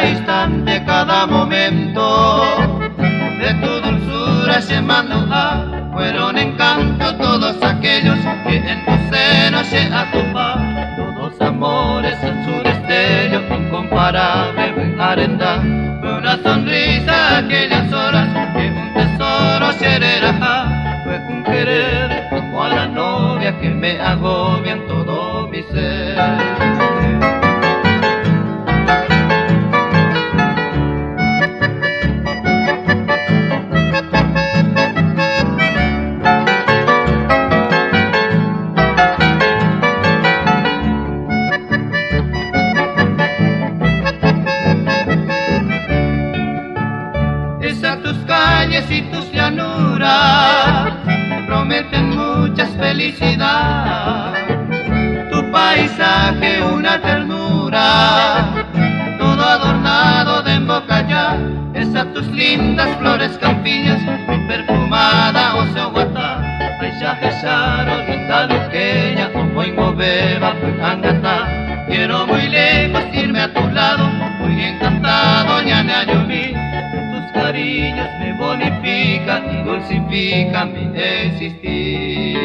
instante, cada momento de tu dulzura se mandó fueron encanto todos aquellos que en tu seno se atupa, todos amores en su destello incomparable ven arenda, fue una sonrisa aquellas horas que un tesoro será, fue un querer como a la novia que me agobia en todo mi ser. Tus calles y tus llanuras prometen muchas felicidades, tu paisaje una ternura, todo adornado de embocalla, esas tus lindas flores campiñas, mi perfumada Oceahuata, paisaje saro, linda luqueña, como inmoveba, angata, quiero muy lejos irme a tu lado, muy encantado, ñane ayumí, cariños me bonifican y dulcifican mi existir.